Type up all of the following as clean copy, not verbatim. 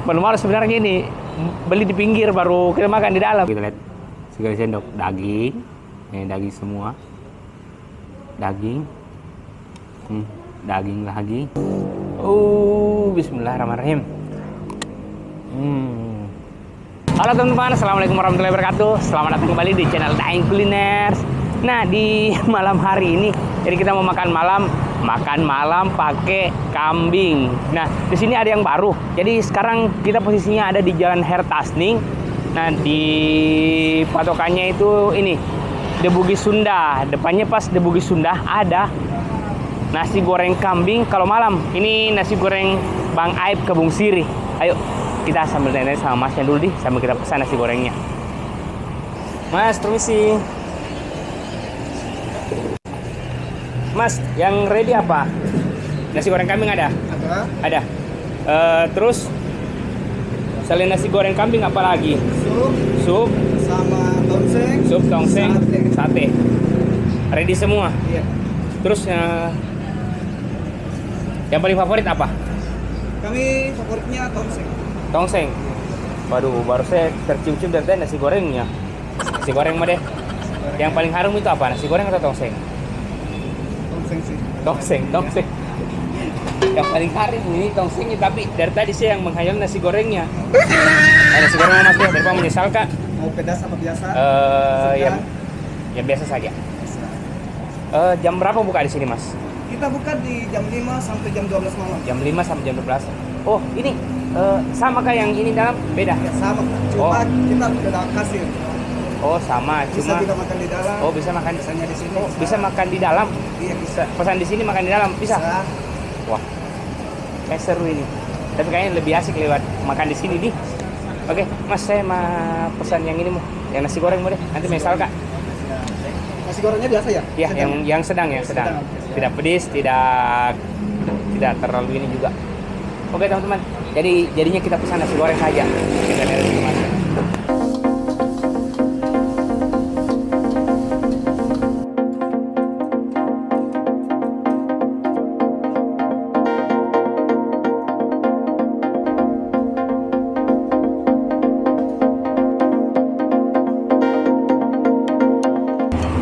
Malu-malu sebenarnya ini beli di pinggir baru kita makan di dalam. Kita lihat sekali sendok daging, ini daging semua, daging, daging lagi. Bismillahirrahmanirrahim. Halo teman-teman, assalamualaikum warahmatullahi wabarakatuh. Selamat datang kembali di channel Daeng Kuliners. Nah, di malam hari ini, jadi kita mau makan malam pakai kambing. Nah, di sini ada yang baru. Jadi sekarang kita posisinya ada di Jalan Hertasning. Nah, di patokannya itu ini The Bugis Sunda. Depannya pas The Bugis Sunda ada nasi goreng kambing kalau malam. Ini nasi goreng Bang Aib Kebun Sirih. Ayo kita sambil nanya sama masnya dulu sambil kita pesan nasi gorengnya. Mas, permisi. Mas, yang ready apa? Nasi goreng kambing ada? Ada. Terus selain nasi goreng kambing apa lagi? Sup sama tongseng. Sup, tongseng, sate. Ready semua? Iya. Terus yang paling favorit apa? Kami favoritnya tongseng. Tongseng. Waduh, baru saya tercium-cium dari tadi nasi gorengnya. Nasi goreng mah deh. Yang paling harum itu apa? Nasi goreng atau tongseng? Tongseng sih. Tongseng. Yang paling harum ini tongsengnya, tapi dari tadi saya yang menghayal nasi gorengnya. Nasi goreng Mas deh, daripada menyesal Kak. Mau pedas apa biasa? Yang biasa saja. Jam berapa buka di sini, Mas? Kita buka di jam 5 sampai jam 12 malam. Jam 5 sampai jam 12. Oh, ini sama kayak yang ini dalam? Beda? Ya, sama. Cuma kita beda kasir. Oh, sama. Bisa Cuma juga makan di dalam. Oh, bisa makan Misalnya di sini. Oh, bisa makan di dalam. Iya, bisa. Pesan di sini makan di dalam, bisa? Bisa. Wah. Kayak seru ini. Tapi kayaknya lebih asik lewat makan di sini, Di. Oke, Mas, saya mau pesan yang ini mau. Yang nasi goreng mau deh. Nanti misal, Kak. Nasi gorengnya biasa ya? Iya, yang sedang. Tidak pedis, tidak terlalu ini juga. Oke, teman-teman. Jadinya kita pesan nasi goreng saja. Kita lihat di mana.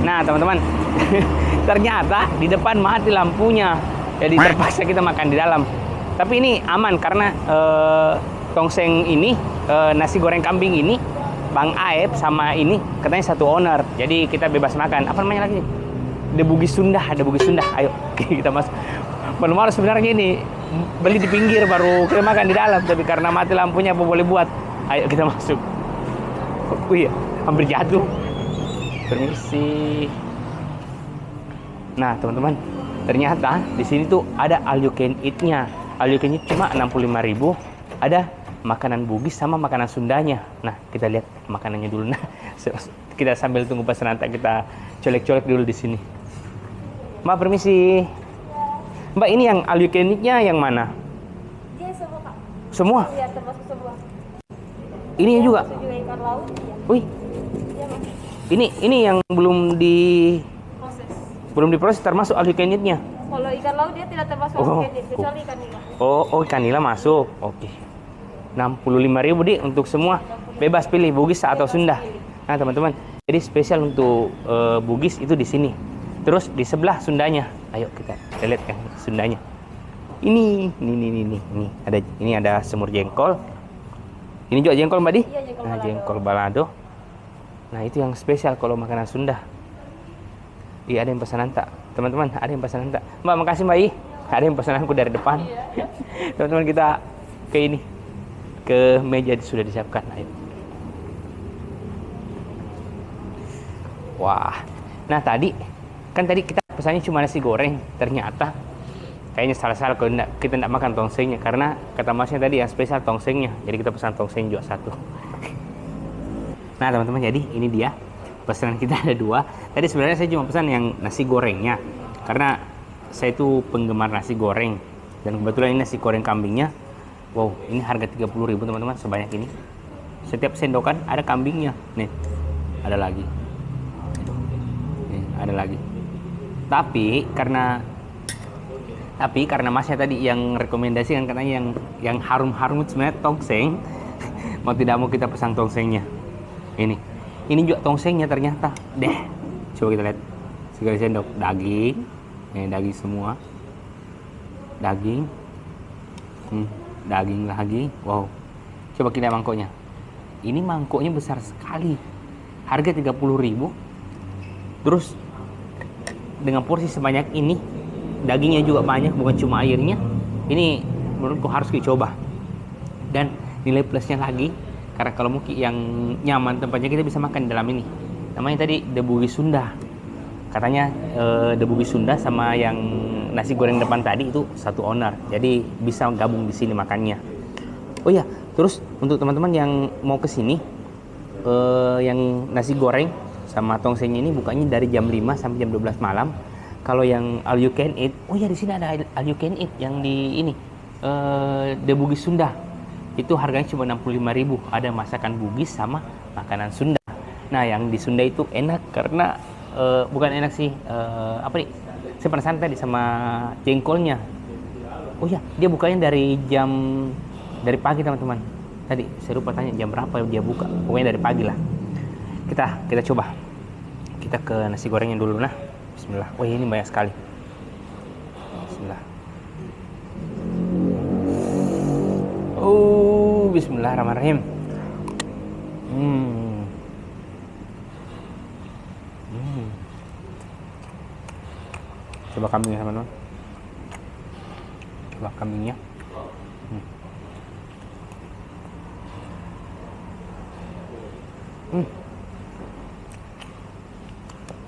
Nah, teman-teman. Ternyata di depan mati lampunya. Jadi terpaksa kita makan di dalam. Tapi ini aman karena tongseng ini, nasi goreng kambing ini, Bang Aib sama ini katanya satu owner. Jadi kita bebas makan. Apa namanya lagi? The Bugis Sunda, ada Bugis Sunda. Ayo kita masuk. Malu-malu sebenarnya ini beli di pinggir baru kita makan di dalam. Tapi karena mati lampunya apa boleh buat? Ayo kita masuk. Oh iya, hampir jatuh. Permisi. Nah, teman-teman, ternyata di sini tuh ada all you can eat-nya. All you can eat cuma 65.000. Ada makanan Bugis sama makanan Sundanya. Nah, kita lihat makanannya dulu. Nah, kita sambil tunggu pesanan kita colek-colek dulu di sini. Mbak, permisi. Mbak, ini yang all you can eat-nya yang mana? Iya, semua, Kak. Semua? Iya, termasuk semua. Ini Ya, juga? termasuk juga ikan laut. Iya. Wih, Iya, Mas. ini yang belum diproses termasuk all you can eat-nya. Kalau ikan laut dia tidak termasuk kecuali ikan nila. Oh, ikan nila masuk. Oke. 65.000 Di untuk semua. Bebas pilih Bugis atau Sunda. Nah, teman-teman, jadi spesial untuk Bugis itu di sini. Terus di sebelah Sundanya. Ayo kita lihat kan Sundanya. Ini ada semur jengkol. Ini juga jengkol, Mbak Di? Iya, jengkol Nah, balado. jengkol balado. Nah, itu yang spesial kalau makanan Sunda. Iya, ada yang pesanan tak? Teman-teman, ada yang pesanan tak? Mbak, makasih Mbak I. Ada yang pesananku dari depan. Teman-teman, kita ke meja sudah disiapkan. Ayo. Wah. Nah, tadi kita pesannya cuma nasi goreng. Ternyata kayaknya salah-salah kalau kita tidak makan tongsengnya karena kata masnya tadi yang spesial tongsengnya. Jadi kita pesan tongseng juga satu. Nah, teman-teman, jadi ini dia. Pesanan kita ada 2. Tadi sebenarnya saya cuma pesan yang nasi gorengnya karena saya itu penggemar nasi goreng dan kebetulan ini nasi goreng kambingnya. Wow, ini harga 30.000 teman-teman, sebanyak ini. Setiap sendokan ada kambingnya. Nih, ada lagi. Nih, ada lagi. Tapi karena Tapi karena masnya tadi yang rekomendasikan katanya yang harum-harum itu sebenarnya tongseng. Mau tidak mau kita pesan tongsengnya. Ini juga tongsengnya ternyata. Deh. Coba kita lihat. Sekali sendok daging. Ini daging semua. Daging. Daging lagi. Wow. Coba kita mangkoknya. Ini mangkoknya besar sekali. Harga 30.000. Terus dengan porsi sebanyak ini, dagingnya juga banyak, bukan cuma airnya. Ini menurutku harus dicoba. Dan nilai plusnya lagi, karena kalau mungkin yang nyaman tempatnya kita bisa makan di dalam ini. Namanya tadi The Bugis Sunda. Katanya The Bugis Sunda sama yang nasi goreng depan tadi itu satu owner. Jadi bisa gabung di sini makannya. Oh ya, terus untuk teman-teman yang mau ke sini, yang nasi goreng sama tongsengnya ini bukanya dari jam 5 sampai jam 12 malam. Kalau yang all you can eat, oh ya di sini ada all you can eat yang di ini The Bugis Sunda. Itu harganya cuma 65.000. Ada masakan Bugis sama makanan Sunda. Nah, yang di Sunda itu enak karena bukan enak sih, apa nih? Saya penasaran tadi sama jengkolnya. Oh ya, dia bukanya dari pagi teman-teman. Tadi saya lupa tanya jam berapa dia buka. Pokoknya dari pagi lah. Kita coba. Kita ke nasi gorengnya dulu nah. Bismillah. Wah, ini banyak sekali. Bismillah. Oh, bismillahirrahmanirrahim. Coba kambingnya teman-teman. Coba kambingnya.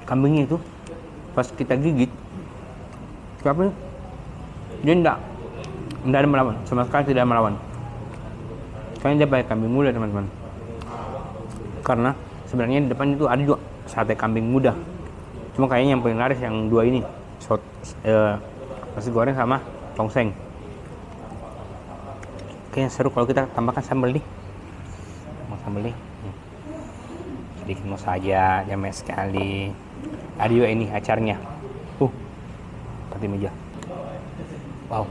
Kambingnya itu pas kita gigit, apa nih? Dia enggak ada melawan, sama sekali tidak melawan. Kayaknya dia pakai kambing muda teman-teman. Karena sebenarnya di depan itu ada juga sate kambing muda. Cuma kayaknya yang paling laris yang dua ini, nasi goreng sama tongseng. Kayaknya seru kalau kita tambahkan sambal nih. Mau sambal nih. Sedikit mau saja, jamnya sekali. Ada juga ini acarnya. Seperti meja. Wow.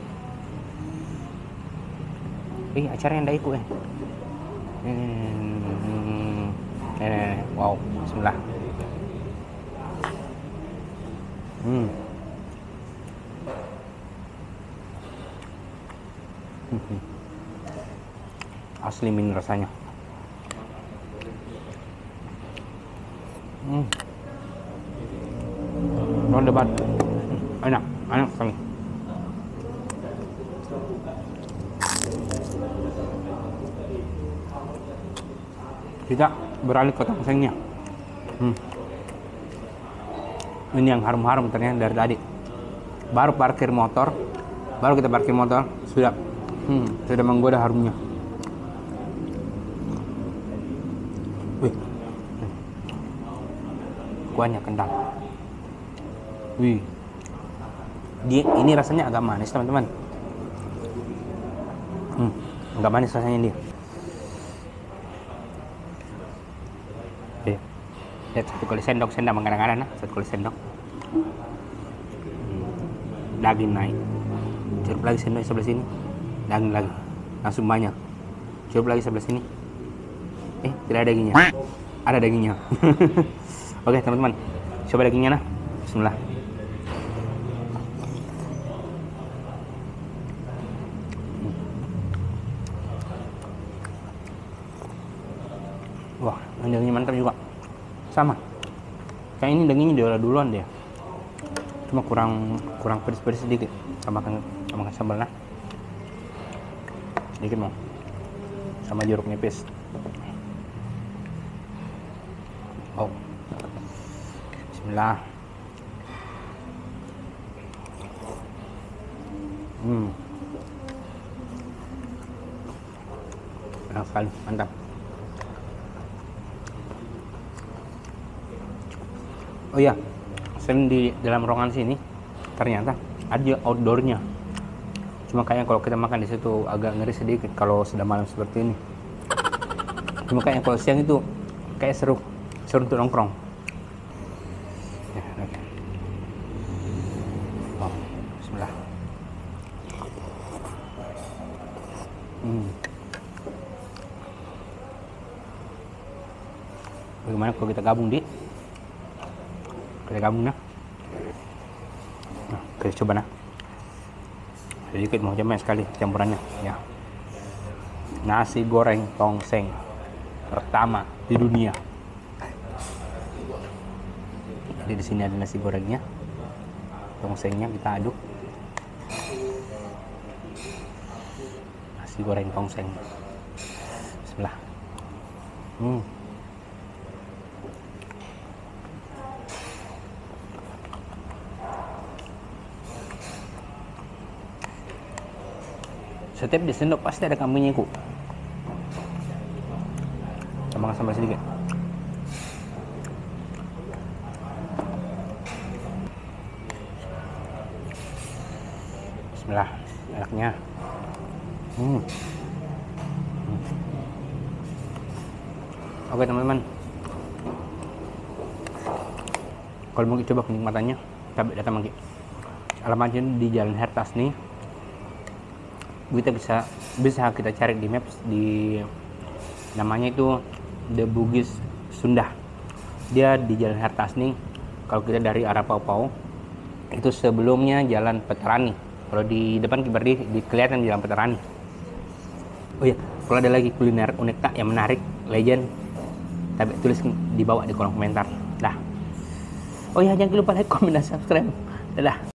Acarnya yang daiku Wow, bismillah. Asli min rasanya. No debat. Enak sekali. Kita beralih ke tongsengnya. Ini yang harum-harum ternyata dari tadi. Baru kita parkir motor sudah menggoda harumnya. Wih, kuahnya kental. Wih, ini rasanya agak manis teman-teman. Agak manis rasanya dia. Lihat satu kali sendok menggadang-gadang, satu kali sendok. Daging naik. Celup lagi sendok sebelah sini. Daging lagi. Langsung banyak. Celup lagi sebelah sini. Tidak ada dagingnya. Ada dagingnya. Oke teman-teman, coba dagingnya nah. Bismillah. Wah, dagingnya mantap juga. Sama. Kayak ini dagingnya diolah duluan dia. Cuma kurang pedes-pedes sedikit. Tambahkan sambal nah. Sedikit mau. Sama jeruk nipis. Oh. Bismillah. Enak sekali, mantap. Oh iya, selain di dalam ruangan sini ternyata ada juga outdoornya. Cuma kayaknya kalau kita makan di situ agak ngeri sedikit kalau sudah malam seperti ini. Cuma kayaknya kalau siang itu kayak seru untuk nongkrong. Ya, oke. Wow, bismillah. Bagaimana kalau kita gabung, Dik? Kita gabung nah. Nah, kita coba nah. Sedikit mau coba sekali campurannya ya. Nasi goreng tongseng pertama di dunia. Jadi di sini ada nasi gorengnya, tongsengnya kita aduk. Nasi goreng tongseng. Bismillah. Setiap di sendok pasti ada kambingnya, ku. Tambahkan sambal sedikit. Bismillah, enaknya. Oke teman-teman, kalau mau coba kenikmatannya, kita datang lagi. Alamatnya di Jalan Hertas nih. Kita bisa kita cari di maps, di namanya itu The Bugis Sunda. Dia di Jalan Hertas nih. Kalau kita dari arah Pau-Pau itu sebelumnya Jalan Peterani. Kalau di depan berarti kelihatan Jalan Peterani. Oh iya, kalau ada lagi kuliner unik tak yang menarik, legend, tapi tulis di bawah di kolom komentar. Dah. Oh iya, jangan lupa like, komen, dan subscribe. Dadah.